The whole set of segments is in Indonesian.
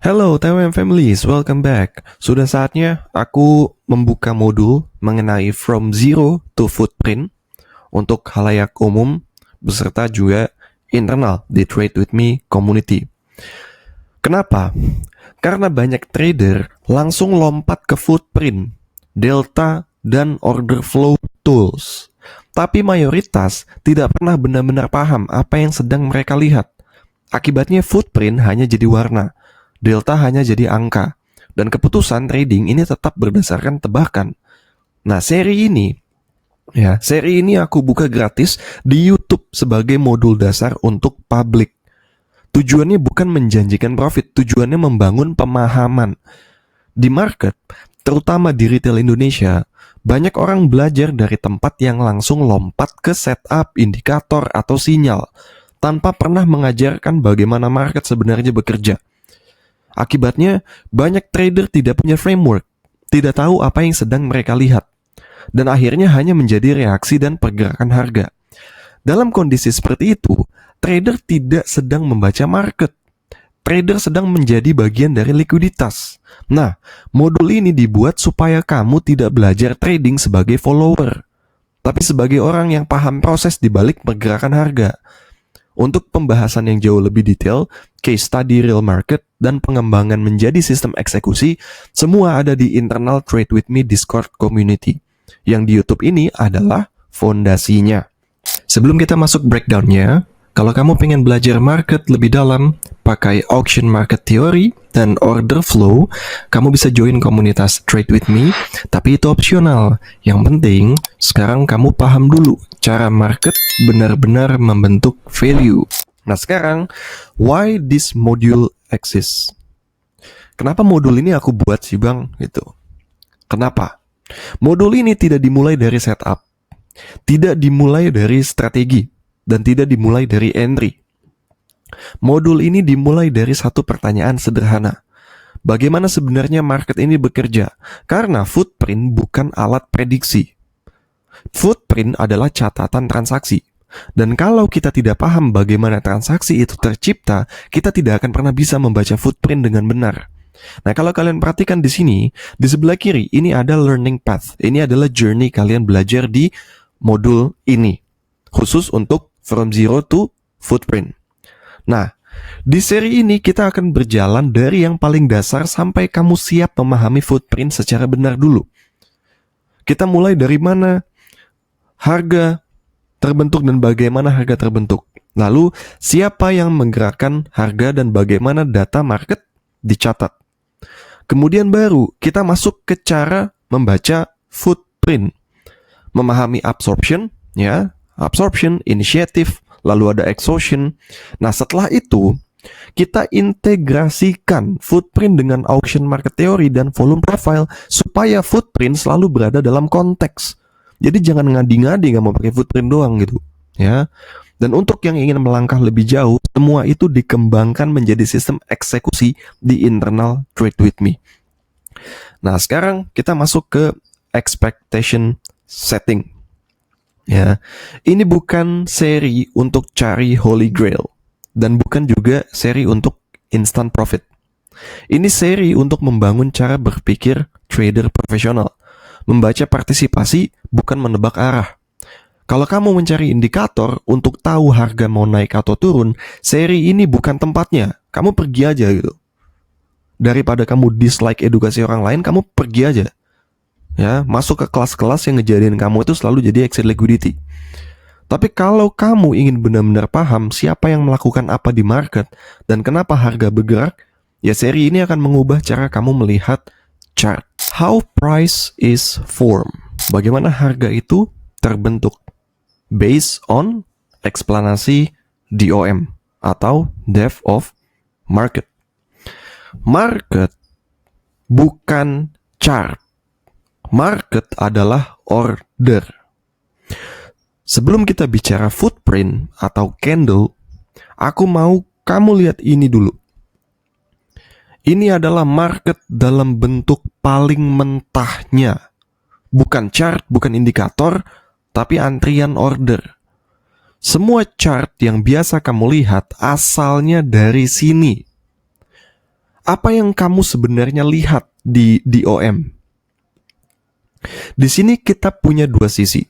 Hello TWM Families, welcome back. Sudah saatnya aku membuka modul mengenai From Zero to Footprint untuk khalayak umum beserta juga internal di Trade With Me community. Kenapa? Karena banyak trader langsung lompat ke footprint, delta, dan order flow tools. Tapi mayoritas tidak pernah benar-benar paham apa yang sedang mereka lihat. Akibatnya footprint hanya jadi warna, delta hanya jadi angka, dan keputusan trading ini tetap berdasarkan tebakan. Nah, seri ini aku buka gratis di YouTube sebagai modul dasar untuk publik. Tujuannya bukan menjanjikan profit, tujuannya membangun pemahaman. Di market, terutama di retail Indonesia, banyak orang belajar dari tempat yang langsung lompat ke setup, indikator, atau sinyal, tanpa pernah mengajarkan bagaimana market sebenarnya bekerja. Akibatnya, banyak trader tidak punya framework, tidak tahu apa yang sedang mereka lihat, dan akhirnya hanya menjadi reaksi dan pergerakan harga. Dalam kondisi seperti itu, trader tidak sedang membaca market. Trader sedang menjadi bagian dari likuiditas. Nah, modul ini dibuat supaya kamu tidak belajar trading sebagai follower, tapi sebagai orang yang paham proses di balik pergerakan harga. Untuk pembahasan yang jauh lebih detail, case study real market, dan pengembangan menjadi sistem eksekusi, semua ada di internal Trade With Me Discord community. Yang di YouTube ini adalah fondasinya. Sebelum kita masuk breakdownnya, kalau kamu pengen belajar market lebih dalam, pakai auction market theory dan order flow, kamu bisa join komunitas Trade With Me, tapi itu opsional. Yang penting, sekarang kamu paham dulu cara market benar-benar membentuk value. Nah sekarang, why this module exists? Kenapa modul ini aku buat sih bang? Gitu. Kenapa? Modul ini tidak dimulai dari setup, tidak dimulai dari strategi, dan tidak dimulai dari entry. Modul ini dimulai dari satu pertanyaan sederhana. Bagaimana sebenarnya market ini bekerja? Karena footprint bukan alat prediksi. Footprint adalah catatan transaksi. Dan kalau kita tidak paham bagaimana transaksi itu tercipta, kita tidak akan pernah bisa membaca footprint dengan benar. Nah, kalau kalian perhatikan di sini, di sebelah kiri ini ada learning path. Ini adalah journey kalian belajar di modul ini, khusus untuk From Zero to Footprint. Nah, di seri ini kita akan berjalan dari yang paling dasar sampai kamu siap memahami footprint secara benar dulu. Kita mulai dari mana harga terbentuk dan bagaimana harga terbentuk. Lalu, siapa yang menggerakkan harga dan bagaimana data market dicatat. Kemudian baru kita masuk ke cara membaca footprint. Memahami absorption, ya, absorption, initiative, lalu ada exhaustion. Nah, setelah itu kita integrasikan footprint dengan auction market theory dan volume profile supaya footprint selalu berada dalam konteks. Jadi jangan ngadi-ngadi nggak mau pakai footprint doang gitu, ya. Dan untuk yang ingin melangkah lebih jauh, semua itu dikembangkan menjadi sistem eksekusi di internal Trade With Me. Nah, sekarang kita masuk ke expectation setting. Ya, ini bukan seri untuk cari holy grail dan bukan juga seri untuk instant profit. Ini seri untuk membangun cara berpikir trader profesional, membaca partisipasi bukan menebak arah. Kalau kamu mencari indikator untuk tahu harga mau naik atau turun, seri ini bukan tempatnya. Kamu pergi aja gitu. Daripada kamu dislike edukasi orang lain, kamu pergi aja. Ya, masuk ke kelas-kelas yang ngejadiin kamu itu selalu jadi exit liquidity. Tapi kalau kamu ingin benar-benar paham siapa yang melakukan apa di market dan kenapa harga bergerak, ya seri ini akan mengubah cara kamu melihat chart. How price is formed. Bagaimana harga itu terbentuk? Based on eksplanasi DOM atau Depth of Market. Market bukan chart. Market adalah order. Sebelum kita bicara footprint atau candle, aku mau kamu lihat ini dulu. Ini adalah market dalam bentuk paling mentahnya. Bukan chart, bukan indikator, tapi antrian order. Semua chart yang biasa kamu lihat asalnya dari sini. Apa yang kamu sebenarnya lihat di DOM? Di sini kita punya dua sisi.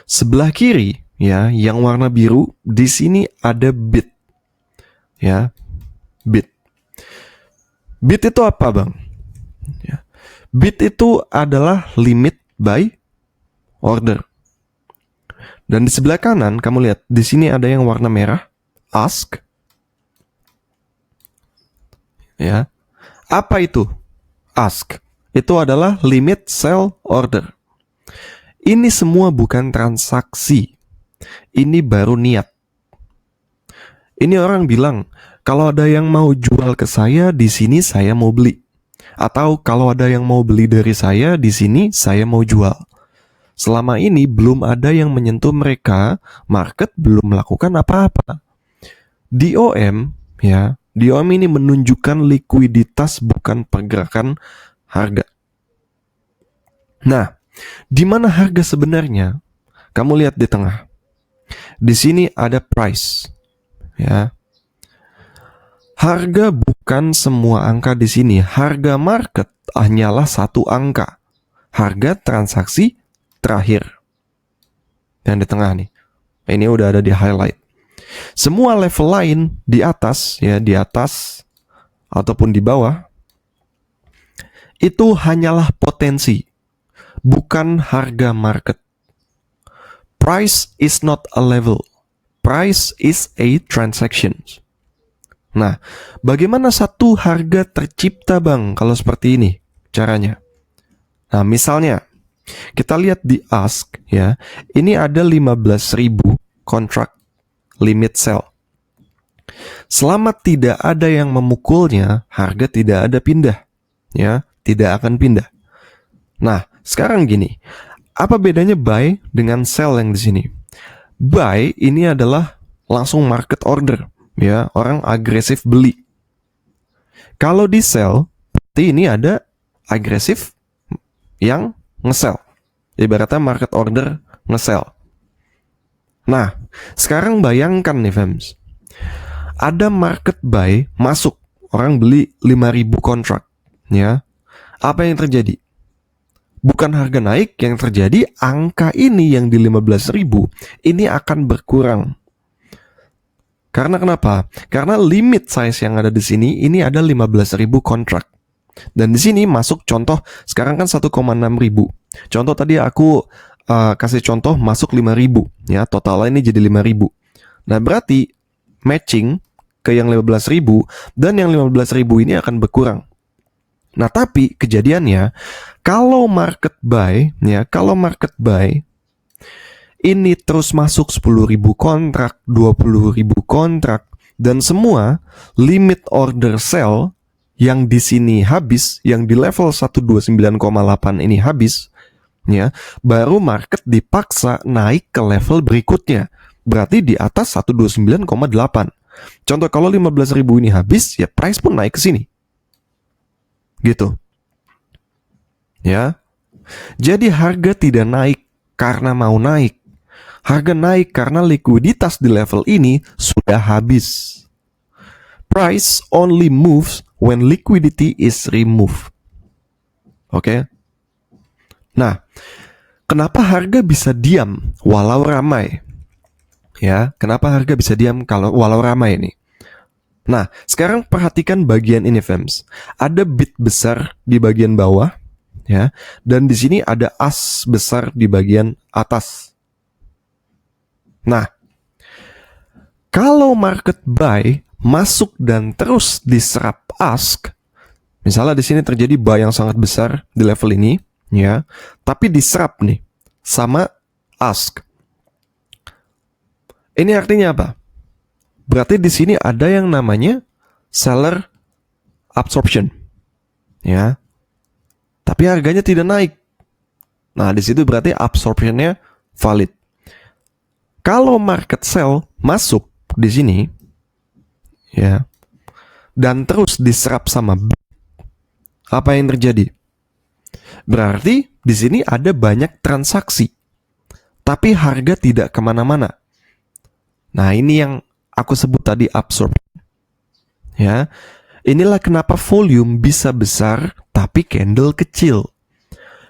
Sebelah kiri, ya, yang warna biru, di sini ada bid. Ya, bid. Bid itu apa, Bang? Ya. Bid itu adalah limit buy order. Dan di sebelah kanan kamu lihat di sini ada yang warna merah, ask. Ya. Apa itu? Ask. Itu adalah limit sell order. Ini semua bukan transaksi. Ini baru niat. Ini orang bilang, kalau ada yang mau jual ke saya, di sini saya mau beli. Atau kalau ada yang mau beli dari saya, di sini saya mau jual. Selama ini belum ada yang menyentuh mereka, market belum melakukan apa-apa. DOM, ya, DOM ini menunjukkan likuiditas bukan pergerakan harga. Nah, di mana harga sebenarnya? Kamu lihat di tengah. Di sini ada price, ya. Harga bukan semua angka di sini. Harga market hanyalah satu angka. Harga transaksi terakhir. Yang di tengah nih. Ini udah ada di highlight. Semua level lain di atas, ya, di atas ataupun di bawah, itu hanyalah potensi, bukan harga market. Price is not a level. Price is a transaction. Nah, bagaimana satu harga tercipta, Bang, kalau seperti ini caranya? Nah, misalnya kita lihat di ask, ya. Ini ada 15.000 kontrak limit sell. Selama tidak ada yang memukulnya, harga tidak ada pindah, ya, tidak akan pindah. Nah, sekarang gini, apa bedanya buy dengan sell yang di sini? Buy ini adalah langsung market order, ya, orang agresif beli. Kalau di sell, berarti ini ada agresif yang nge-sell. Ibaratnya market order nge-sell. Nah, sekarang bayangkan nih, Fems. Ada market buy masuk, orang beli 5.000 kontrak, ya. Apa yang terjadi? Bukan harga naik, yang terjadi angka ini yang di 15.000 ini akan berkurang. Karena kenapa? Karena limit size yang ada di sini ini ada 15.000 kontrak. Dan di sini masuk contoh, sekarang kan 1,6 ribu. Contoh tadi aku kasih contoh masuk 5.000, ya, total ini jadi 5.000. Nah, berarti matching ke yang 15.000 dan yang 15.000 ini akan berkurang. Nah, tapi kejadiannya kalau market buy, ya, kalau market buy ini terus masuk 10.000 kontrak, 20.000 kontrak, dan semua limit order sell yang di sini habis, yang di level 129,8 ini habis, ya, baru market dipaksa naik ke level berikutnya. Berarti di atas 129,8. Contoh kalau 15.000 ini habis, ya price pun naik ke sini. Gitu. Ya. Jadi harga tidak naik karena mau naik. Harga naik karena likuiditas di level ini sudah habis. Price only moves when liquidity is removed. Oke. Nah, kenapa harga bisa diam walau ramai? Ya, kenapa harga bisa diam kalau walau ramai ini? Nah, sekarang perhatikan bagian ini, Fems. Ada bid besar di bagian bawah, ya, dan di sini ada as besar di bagian atas. Nah, kalau market buy masuk dan terus diserap ask, misalnya di sini terjadi buy yang sangat besar di level ini, ya, tapi diserap nih sama ask. Ini artinya apa? Berarti di sini ada yang namanya seller absorption, ya. Tapi harganya tidak naik. Nah, di situ berarti absorptionnya valid. Kalau market sell masuk di sini, ya, dan terus diserap sama bid, apa yang terjadi? Berarti di sini ada banyak transaksi, tapi harga tidak kemana-mana. Nah, ini yang aku sebut tadi absorption. Ya, Inilah kenapa volume bisa besar tapi candle kecil.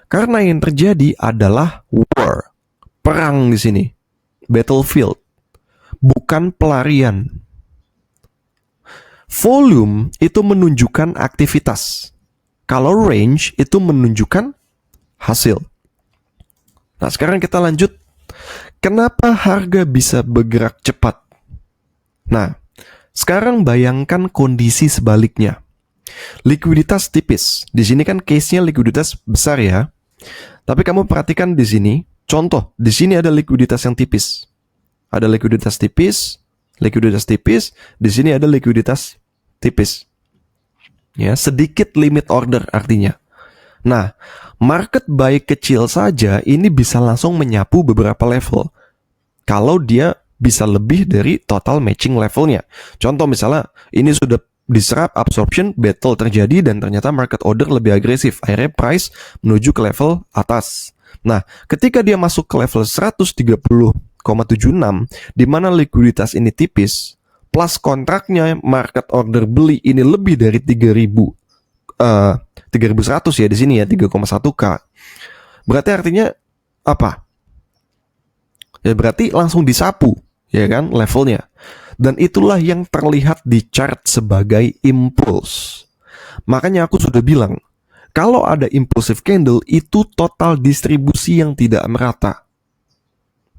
Karena yang terjadi adalah war, perang di sini, battlefield, bukan pelarian. Volume itu menunjukkan aktivitas. Kalau range itu menunjukkan hasil. Nah, sekarang kita lanjut. Kenapa harga bisa bergerak cepat? Nah, sekarang bayangkan kondisi sebaliknya. Likuiditas tipis. Di sini kan case-nya likuiditas besar ya. Tapi kamu perhatikan di sini, contoh, di sini ada likuiditas yang tipis. Ada likuiditas tipis, di sini ada likuiditas tipis. Ya, sedikit limit order artinya. Nah, market buy kecil saja ini bisa langsung menyapu beberapa level. Kalau dia bisa lebih dari total matching levelnya. Contoh misalnya ini sudah diserap, absorption, battle terjadi dan ternyata market order lebih agresif. Akhirnya price menuju ke level atas. Nah, ketika dia masuk ke level 130,76 di mana likuiditas ini tipis, plus kontraknya market order beli ini lebih dari 3.100 ya di sini ya 3,1K. Berarti artinya apa? Ya berarti langsung disapu, ya kan, levelnya. Dan itulah yang terlihat di chart sebagai impuls. Makanya aku sudah bilang, kalau ada impulsive candle itu total distribusi yang tidak merata.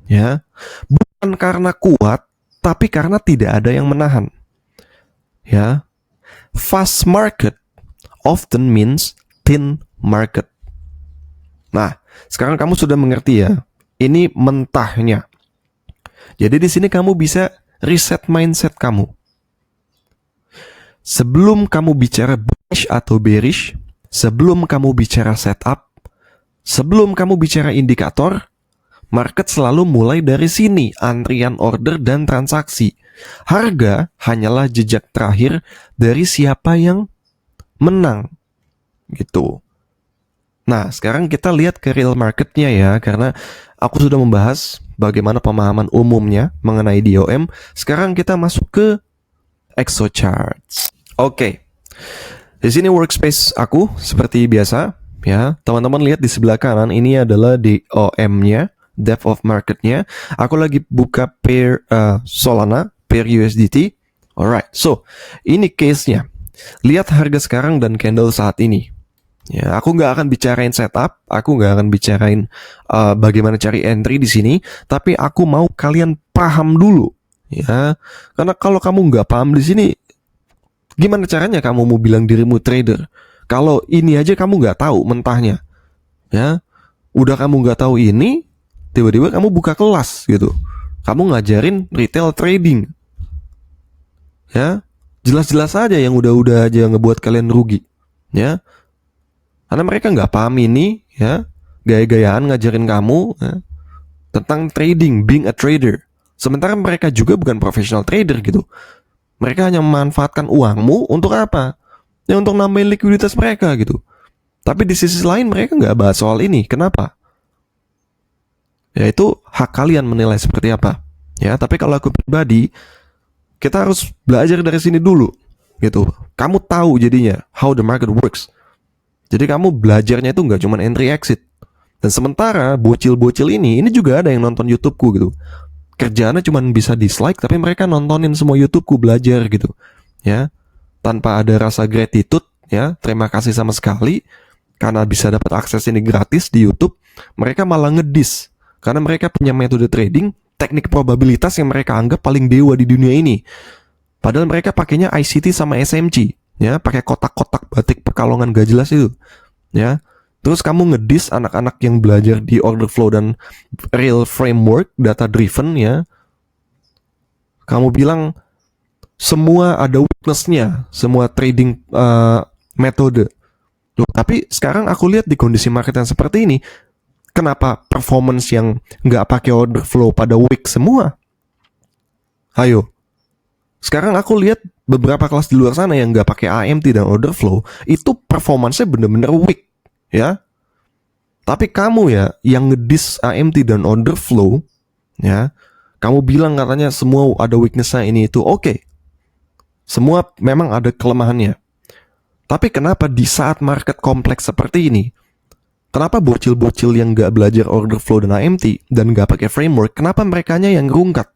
Ya, bukan karena kuat, tapi karena tidak ada yang menahan. Ya, fast market often means thin market. Nah, sekarang kamu sudah mengerti ya. Ini mentahnya. Jadi di sini kamu bisa reset mindset kamu. Sebelum kamu bicara bullish atau bearish, sebelum kamu bicara setup, sebelum kamu bicara indikator, market selalu mulai dari sini, antrian order dan transaksi. Harga hanyalah jejak terakhir dari siapa yang menang. Gitu. Nah, sekarang kita lihat ke real marketnya ya, karena aku sudah membahas bagaimana pemahaman umumnya mengenai DOM. Sekarang kita masuk ke ExoCharts. Oke. Di sini workspace aku seperti biasa ya. Teman-teman lihat di sebelah kanan ini adalah DOM-nya, depth of market-nya. Aku lagi buka pair Solana, pair USDT. Alright. So, ini case-nya. Lihat harga sekarang dan candle saat ini. Ya, aku nggak akan bicarain setup, aku nggak akan bicarain bagaimana cari entry di sini, tapi aku mau kalian paham dulu, ya. Karena kalau kamu nggak paham di sini, gimana caranya kamu mau bilang dirimu trader? Kalau ini aja kamu nggak tahu mentahnya, ya. Udah kamu nggak tahu ini, tiba-tiba kamu buka kelas gitu, kamu ngajarin retail trading, ya. Jelas-jelas aja yang udah aja ngebuat kalian rugi, ya. Karena mereka nggak paham ini, ya, gaya-gayaan ngajarin kamu ya, tentang trading, being a trader. Sementara mereka juga bukan professional trader gitu. Mereka hanya memanfaatkan uangmu untuk apa? Ya untuk nambahin likuiditas mereka gitu. Tapi di sisi lain mereka nggak bahas soal ini. Kenapa? Ya itu hak kalian menilai seperti apa. Ya, tapi kalau aku pribadi, kita harus belajar dari sini dulu, gitu. Kamu tahu jadinya how the market works. Jadi kamu belajarnya itu nggak cuma entry exit. Dan sementara bocil-bocil ini juga ada yang nonton YouTubeku gitu. Kerjaannya cuma bisa dislike, tapi mereka nontonin semua YouTubeku belajar gitu. Ya, tanpa ada rasa gratitude, ya, terima kasih sama sekali karena bisa dapat akses ini gratis di YouTube. Mereka malah ngedis karena mereka punya metode trading, teknik probabilitas yang mereka anggap paling dewa di dunia ini. Padahal mereka pakainya ICT sama SMC. Ya, pakai kotak-kotak batik Pekalongan gak jelas itu, ya. Terus kamu ngedis anak-anak yang belajar di order flow dan real framework data driven, ya. Kamu bilang semua ada weakness-nya, semua trading metode. Loh, tapi sekarang aku lihat di kondisi market yang seperti ini, kenapa performance yang nggak pakai order flow pada weak semua? Ayo. Sekarang aku lihat beberapa kelas di luar sana yang nggak pakai AMT dan order flow, itu performance-nya bener-bener weak, ya. Tapi kamu ya yang ngedis AMT dan order flow, ya, kamu bilang katanya semua ada weakness-nya ini itu, oke. Semua memang ada kelemahannya, Tapi kenapa di saat market kompleks seperti ini, kenapa bocil-bocil yang nggak belajar order flow dan AMT dan nggak pakai framework, kenapa merekanya yang rungkat?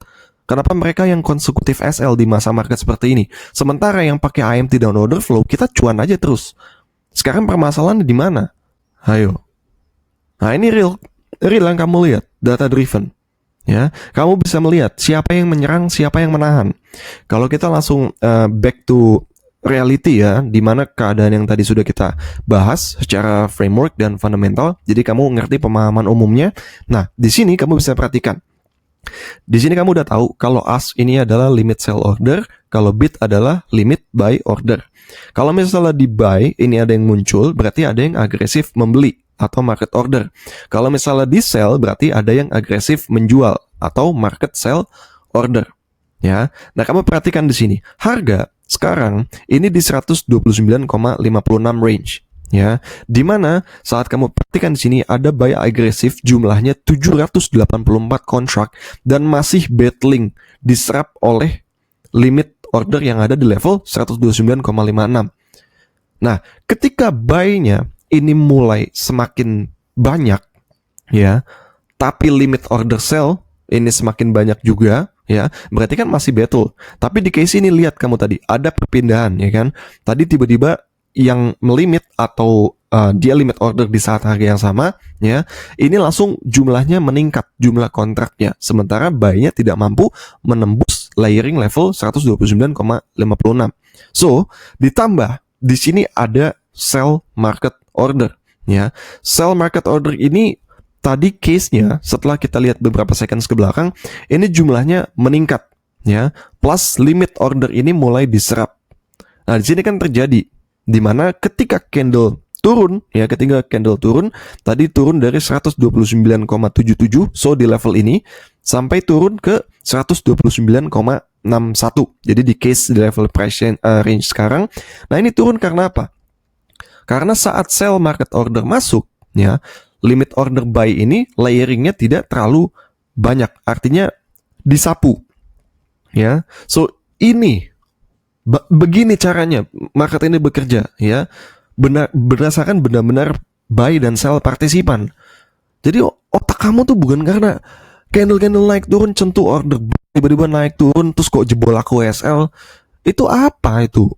Kenapa mereka yang konsekutif SL di masa market seperti ini? Sementara yang pakai AMT dan order flow, kita cuan aja terus. Sekarang permasalahannya di mana? Ayo. Nah, ini real yang kamu lihat, data driven. Ya, kamu bisa melihat siapa yang menyerang, siapa yang menahan. Kalau kita langsung back to reality ya, di mana keadaan yang tadi sudah kita bahas secara framework dan fundamental, jadi kamu ngerti pemahaman umumnya. Nah, di sini kamu bisa perhatikan. Di sini kamu udah tahu kalau ask ini adalah limit sell order, kalau bid adalah limit buy order. Kalau misalnya di buy ini ada yang muncul, berarti ada yang agresif membeli atau market order. Kalau misalnya di sell, berarti ada yang agresif menjual atau market sell order. Ya, nah kamu perhatikan di sini harga sekarang ini di 129,56 range. Ya, dimana saat kamu perhatikan di sini ada buy agresif jumlahnya 784 kontrak dan masih battling diserap oleh limit order yang ada di level 129,56. Nah, ketika buy-nya ini mulai semakin banyak, ya, tapi limit order sell ini semakin banyak juga, ya, berarti kan masih battle. Tapi di case ini lihat kamu tadi ada perpindahan, ya kan? Tadi tiba-tiba yang melimit atau dia limit order di saat harga yang sama, ya, ini langsung jumlahnya meningkat, jumlah kontraknya. Sementara buy-nya tidak mampu menembus layering level 129,56. So, ditambah di sini ada sell market order, ya. Sell market order ini tadi case-nya setelah kita lihat beberapa seconds ke belakang, ini jumlahnya meningkat, ya. Plus limit order ini mulai diserap. Nah, di sini kan terjadi di mana ketika candle turun, ya, ketika candle turun, tadi turun dari 129,77, so di level ini sampai turun ke 129,61. Jadi di case di level price range sekarang. Nah, ini turun karena apa? Karena saat sell market order masuk, ya, limit order buy ini layeringnya tidak terlalu banyak, artinya disapu, ya. So ini begini caranya market ini bekerja, ya, berdasarkan benar-benar buy dan sell partisipan. Jadi otak kamu tuh bukan karena candle naik turun centu order tiba-tiba naik turun terus kok jebol aku SL. Itu apa itu?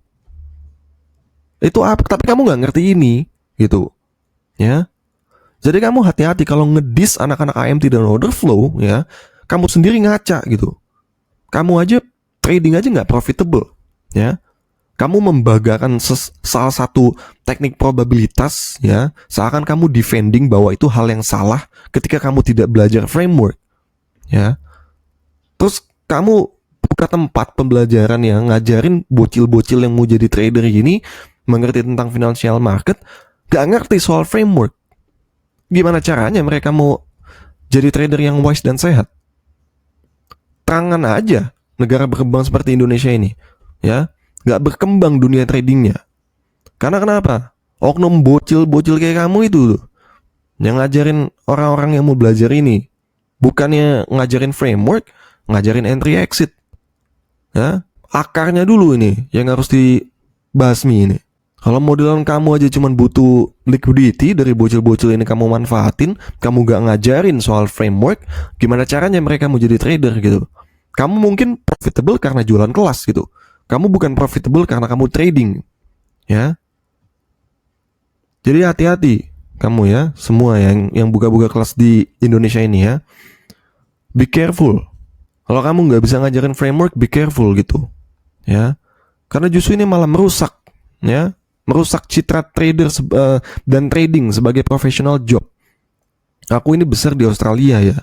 Itu apa? Tapi kamu nggak ngerti ini, gitu, ya. Jadi kamu hati-hati kalau ngedis anak-anak AMT dan order flow, ya. Kamu sendiri ngaca gitu. Kamu aja trading aja nggak profitable, ya. Kamu membanggakan salah satu teknik probabilitas, ya, seakan kamu defending bahwa itu hal yang salah ketika kamu tidak belajar framework, ya. Terus kamu buka tempat pembelajaran yang ngajarin bocil-bocil yang mau jadi trader gini mengerti tentang financial market, gak ngerti soal framework. Gimana caranya mereka mau jadi trader yang wise dan sehat? Terangan aja negara berkembang seperti Indonesia ini, ya, gak berkembang dunia tradingnya. Karena kenapa? Oknum bocil-bocil kayak kamu itu tuh yang ngajarin orang-orang yang mau belajar ini. Bukannya ngajarin framework, ngajarin entry exit, ya. Akarnya dulu ini yang harus dibasmi ini. Kalau modelan kamu aja cuma butuh liquidity dari bocil-bocil ini kamu manfaatin, kamu gak ngajarin soal framework, gimana caranya mereka mau jadi trader gitu. Kamu mungkin profitable karena jualan kelas gitu. Kamu bukan profitable karena kamu trading, ya. Jadi hati-hati kamu, ya, semua yang buka-buka kelas di Indonesia ini, ya. Be careful. Kalau kamu nggak bisa ngajarin framework, be careful gitu, ya. Karena justru ini malah merusak, ya, merusak citra trader dan trading sebagai professional job. Aku ini besar di Australia, ya,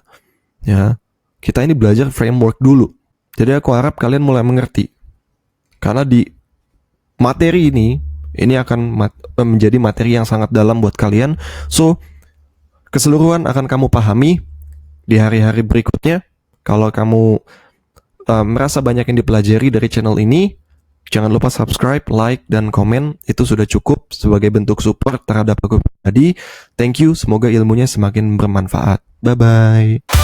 ya. Kita ini belajar framework dulu. Jadi aku harap kalian mulai mengerti. Karena di materi ini akan menjadi materi yang sangat dalam buat kalian. So, keseluruhan akan kamu pahami di hari-hari berikutnya. Kalau kamu merasa banyak yang dipelajari dari channel ini, jangan lupa subscribe, like, dan komen. Itu sudah cukup sebagai bentuk support terhadap aku pribadi. Thank you, semoga ilmunya semakin bermanfaat. Bye-bye.